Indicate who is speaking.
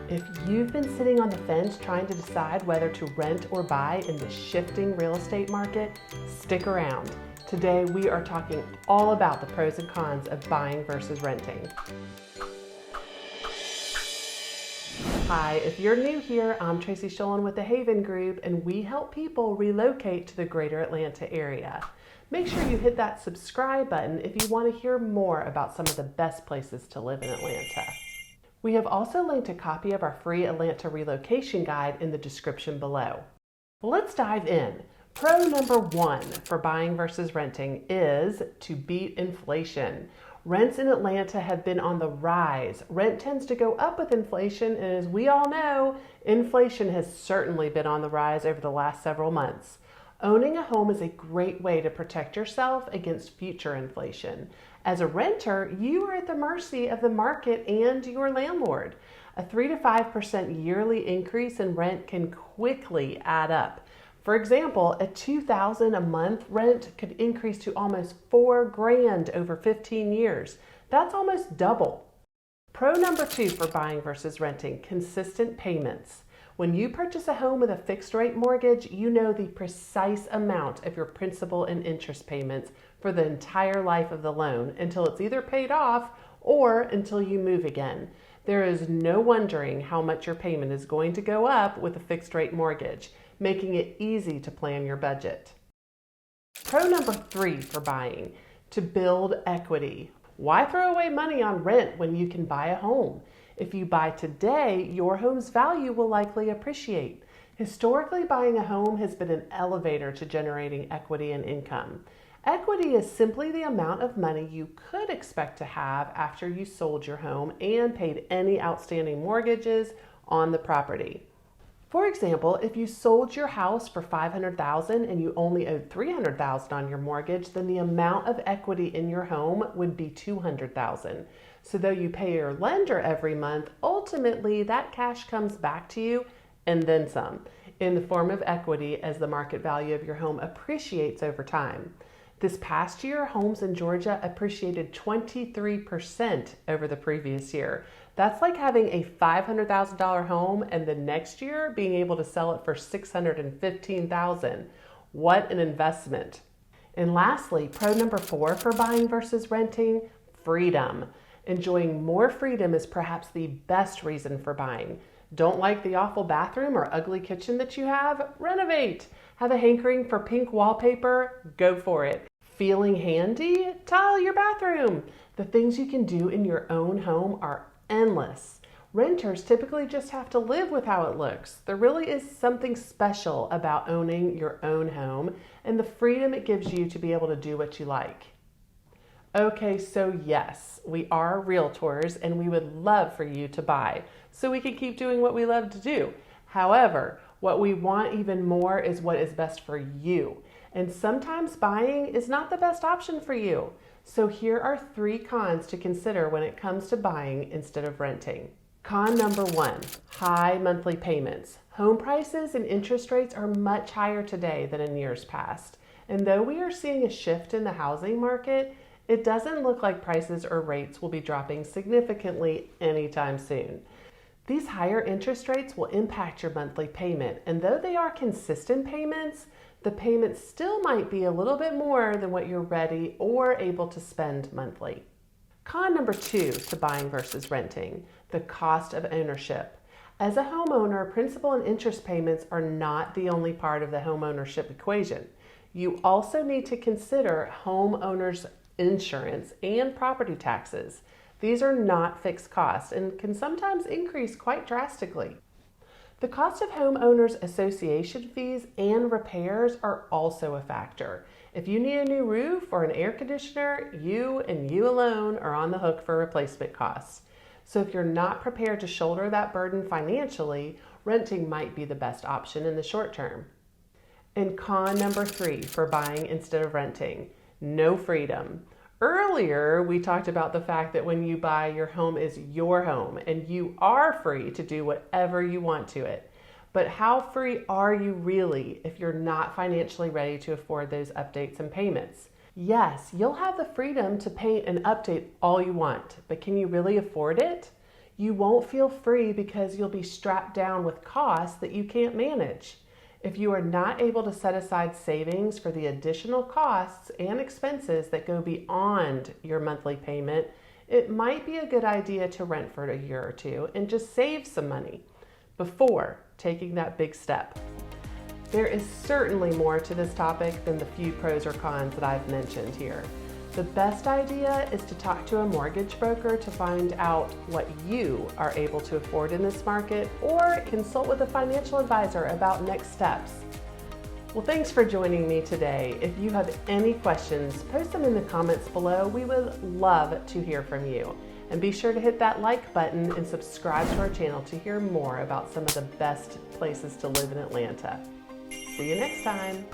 Speaker 1: If you've been sitting on the fence trying to decide whether to rent or buy in the shifting real estate market, stick around. Today we are talking all about the pros and cons of buying versus renting. Hi, if you're new here, I'm Tracey Scholen with the HàVN Group, and we help people relocate to the greater Atlanta area. Make sure you hit that subscribe button if you want to hear more about some of the best places to live in Atlanta. We have also linked a copy of our free Atlanta relocation guide in the description below. Let's dive in. Pro number one for buying versus renting is to beat inflation. Rents in Atlanta have been on the rise. Rent tends to go up with inflation, and as we all know, inflation has certainly been on the rise over the last several months. Owning a home is a great way to protect yourself against future inflation. As a renter, you are at the mercy of the market and your landlord. A 3 to 5% yearly increase in rent can quickly add up. For example, a $2,000 a month rent could increase to almost $4,000 over 15 years. That's almost double. Pro number two for buying versus renting: consistent payments. When you purchase a home with a fixed rate mortgage, you know the precise amount of your principal and interest payments for the entire life of the loan until it's either paid off or until you move again. There is no wondering how much your payment is going to go up with a fixed rate mortgage, making it easy to plan your budget. Pro number three for buying: to build equity. Why throw away money on rent when you can buy a home? If you buy today, your home's value will likely appreciate. Historically, buying a home has been an elevator to generating equity and income. Equity is simply the amount of money you could expect to have after you sold your home and paid any outstanding mortgages on the property. For example, if you sold your house for $500,000 and you only owed $300,000 on your mortgage, then the amount of equity in your home would be $200,000. So though you pay your lender every month, ultimately that cash comes back to you and then some in the form of equity as the market value of your home appreciates over time. This past year, homes in Georgia appreciated 23% over the previous year. That's like having a $500,000 home and the next year being able to sell it for $615,000. What an investment. And lastly, pro number four for buying versus renting: freedom. Enjoying more freedom is perhaps the best reason for buying. Don't like the awful bathroom or ugly kitchen that you have? Renovate. Have a hankering for pink wallpaper? Go for it. Feeling handy? Tile your bathroom. The things you can do in your own home are endless. Renters typically just have to live with how it looks. There really is something special about owning your own home and the freedom it gives you to be able to do what you like. Okay, so yes, we are realtors and we would love for you to buy so we can keep doing what we love to do. However, what we want even more is what is best for you. And sometimes buying is not the best option for you. So here are 3 cons to consider when it comes to buying instead of renting. Con number one: high monthly payments. Home prices and interest rates are much higher today than in years past. And though we are seeing a shift in the housing market, it doesn't look like prices or rates will be dropping significantly anytime soon. These higher interest rates will impact your monthly payment, and though they are consistent payments, the payments still might be a little bit more than what you're ready or able to spend monthly. Con number two to buying versus renting: the cost of ownership. As a homeowner, principal and interest payments are not the only part of the home ownership equation. You also need to consider homeowners' insurance and property taxes. These are not fixed costs and can sometimes increase quite drastically. The cost of homeowners association fees and repairs are also a factor. If you need a new roof or an air conditioner, you and you alone are on the hook for replacement costs. So if you're not prepared to shoulder that burden financially, renting might be the best option in the short term. And con number three for buying instead of renting: no freedom. Earlier, we talked about the fact that when you buy, your home is your home and you are free to do whatever you want to it. But how free are you really if you're not financially ready to afford those updates and payments? Yes, you'll have the freedom to paint and update all you want, but can you really afford it? You won't feel free because you'll be strapped down with costs that you can't manage. If you are not able to set aside savings for the additional costs and expenses that go beyond your monthly payment, it might be a good idea to rent for a year or two and just save some money before taking that big step. There is certainly more to this topic than the few pros or cons that I've mentioned here. The best idea is to talk to a mortgage broker to find out what you are able to afford in this market, or consult with a financial advisor about next steps. Well, thanks for joining me today. If you have any questions, post them in the comments below. We would love to hear from you. And be sure to hit that like button and subscribe to our channel to hear more about some of the best places to live in Atlanta. See you next time.